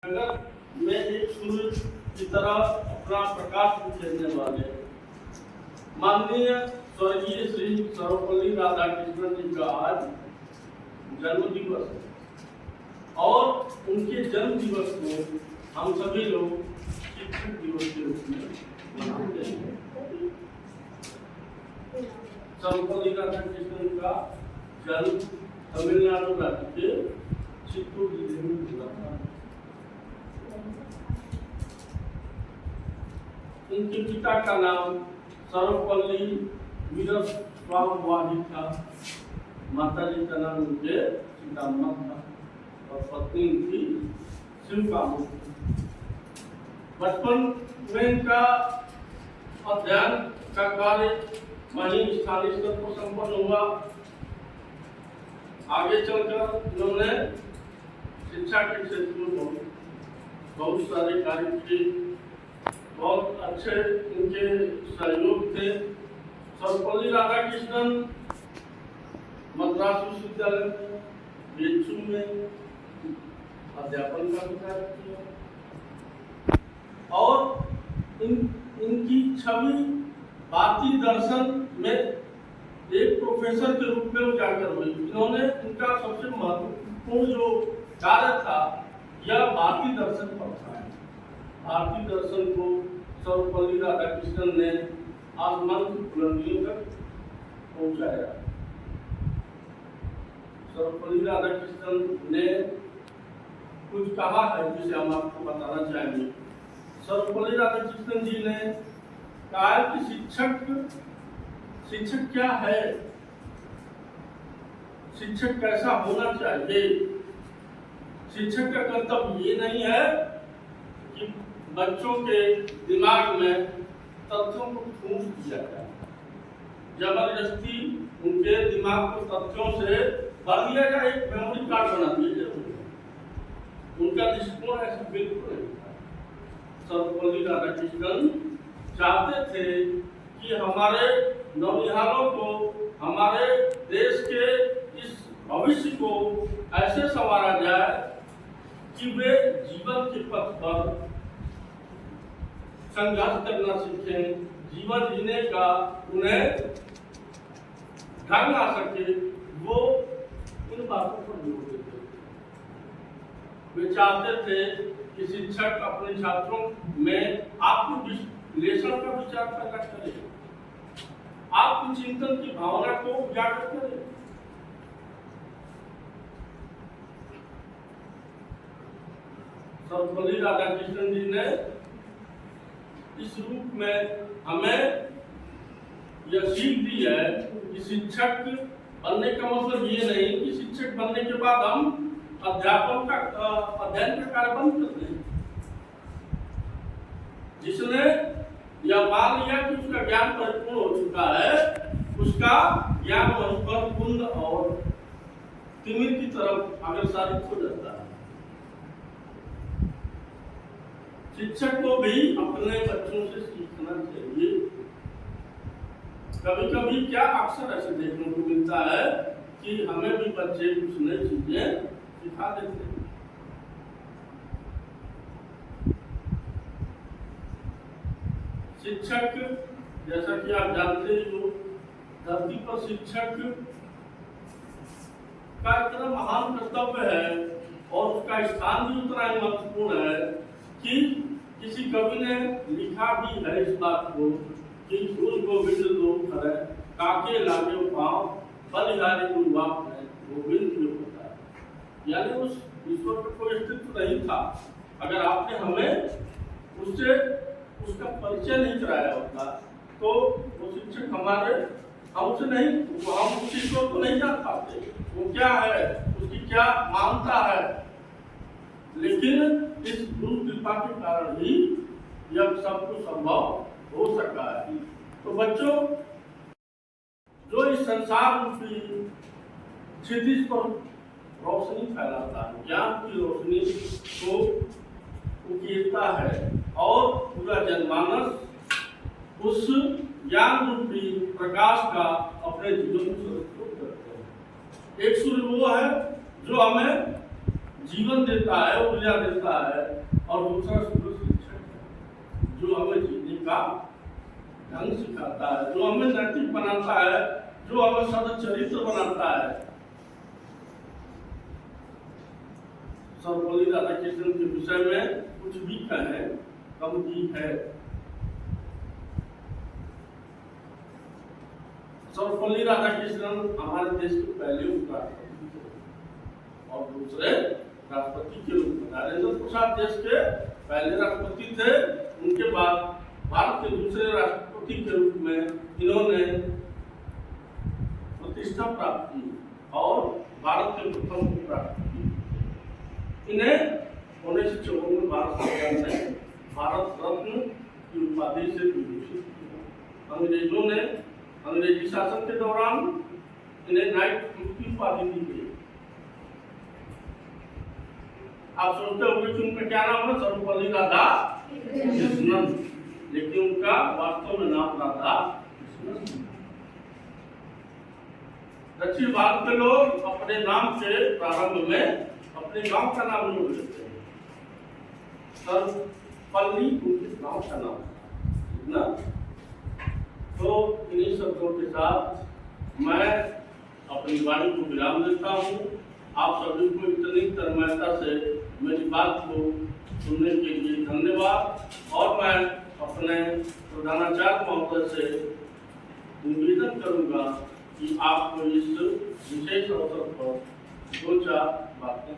जगत में एक सूर्य की तरह अपना प्रकाश बिखेरने वाले माननीय स्वर्गीय श्री सर्वपल्ली राधाकृष्णन जी का आज जन्म दिवस है और उनके जन्म दिवस को हम सभी लोग शिक्षक दिवस के रूप में मनाते हैं। सर्वपल्ली राधाकृष्णन का जन्म तमिलनाडु राज्य के चित्तूर जिले में हुआ था। उनके पिता का नाम सर्वपल्ली वीरस्वामी था, माता जी का नाम उनके सीताम्मा था और पत्नी उनकी शिवकामू। बचपन में इनका अध्ययन का कार्य वहीं स्थानीय स्तर पर संपन्न हुआ। आगे चलकर उन्होंने शिक्षा के क्षेत्र में बहुत सारे कार्य किए। बहुत अच्छे उनके सहयोग थे। सर्वपल्ली राधाकृष्णन मद्रास विश्वविद्यालय में बीएचयू में अध्यापन का कार्य किया और इनकी छवि भारतीय दर्शन में एक प्रोफेसर के रूप में उजागर हुई। इन्होंने उनका सबसे महत्वपूर्ण जो कार्य था यह भारतीय दर्शन पर था। भारतीय दर्शन को सर्वपल्ली राधाकृष्णन ने आसमान की बुलंदियों तक पहुंचाया। सर्वपल्ली राधाकृष्णन ने कुछ कहा है जिसे हम आपको बताना चाहेंगे। सर्वपल्ली राधाकृष्णन जी ने कहा कि शिक्षक क्या है, शिक्षक कैसा होना चाहिए। शिक्षक का कर्तव्य ये नहीं है कि बच्चों के दिमाग में तथ्यों को ठूंस दिया जाए, जबरदस्ती उनके दिमाग को तथ्यों से भर दिया जाए, एक मेमोरी कार्ड बना दिया जाए। उनका दृष्टिकोण ऐसा बिल्कुल नहीं था। सर्वपल्ली राधाकृष्णन चाहते थे कि हमारे नौनिहालों को, हमारे देश के इस भविष्य को ऐसे संवारा जाए कि वे जीवन के पथ पर संघर्ष करना सीखें, जीवन जीने का उन्हें ढंग आ सके। वो इन बातों पर जोर देते थे। वे चाहते थे कि शिक्षक अपने छात्रों में आत्मविश्लेषण का विचार पैदा करे, आत्मचिंतन की भावना को उजागर करे। सर्वपल्ली राधाकृष्णन जी ने इस रूप में हमें यह सीख दी है कि शिक्षक बनने का मतलब ये नहीं कि शिक्षक बनने के बाद हम अध्यापन का अध्ययन का कार्य बंद कर दें। जिसने यह मान लिया कि उसका ज्ञान परिपूर्ण हो चुका है, उसका ज्ञान वहीं पर कुंद और तिमिर की तरफ अग्रसारित हो जाता है। शिक्षक को भी अपने बच्चों से सीखना चाहिए। कभी कभी क्या अक्सर ऐसे देखने को मिलता है कि हमें भी बच्चे कुछ नई चीजें सिखा देते हैं। शिक्षक, जैसा कि आप जानते ही हो, धरती पर शिक्षक का इतना महान कर्तव्य है और उसका स्थान भी उतना ही महत्वपूर्ण है कि किसी कवि ने लिखा भी है इस बात को कि गुरु गोविंद दो खरे काके लागे पाँव बलिहारी गुरुवाप है गोविंद जो होता है। यानी उस ईश्वर का कोई अस्तित्व नहीं था अगर आपने हमें उससे उसका परिचय नहीं कराया होता। तो वो शिक्षक हमारे हमसे नहीं, हम उस ईश्वर को नहीं जान पाते, वो क्या है, उसकी क्या मानता है। लेकिन इस गुरु कृपा के कारण ही यह सब कुछ संभव हो सका है। तो बच्चों, जो इस संसार रूपी क्षितिज पर रोशनी फैलाता है, ज्ञान की रोशनी को उकेरता है और पूरा जनमानस उस ज्ञान रूपी प्रकाश का अपने जीवन में सुरक्षित करते हैं। एक सूर्य वो है जो हमें जीवन देता है, ऊर्जा देता है, और दूसरा शुद्ध शिक्षक है जो हमें जीने का ढंग सिखाता है, जो हमें नैतिक बनाता है, जो हमें सदचरित्र बनाता है। सर्वपल्ली राधाकृष्णन के विषय में कुछ भी कहें कम ही है। सर्वपल्ली राधाकृष्णन हमारे देश के पहले उपराष्ट्रपति थे और दूसरे राष्ट्रपति के रूप में। राजेंद्र प्रसाद देश के पहले राष्ट्रपति थे, उनके बाद भारत के दूसरे राष्ट्रपति के रूप में इन्होंने प्रतिष्ठा प्राप्त की और भारत के प्रथम उपराष्ट्रपति। इन्हें 1954 में भारत सरकार ने भारत रत्न की उपाधि से विभूषित किया। अंग्रेजों ने अंग्रेजी शासन के दौरान इन्हें नाइट की उपाधि दी गई। आप सोचते होंगे कि उनका क्या नाम है? सर्वपल्ली राधाकृष्णन, लेकिन उनका वास्तव में नाम राधा कृष्णन। दक्षिण भारत के लोग अपने नाम के प्रारंभ में अपने गांव का नाम जोड़ लेते हैं। सर्वपल्ली उनके गांव का नाम ना। तो इन्हीं शब्दों के साथ मैं अपनी वाणी को विराम देता हूँ। आप सभी को इतनी तन्मयता से मेरी बात को सुनने के लिए धन्यवाद। और मैं अपने प्रधानाचार्य महोदय से निवेदन करूंगा कि आपको इस विशेष अवसर पर दो चार बातें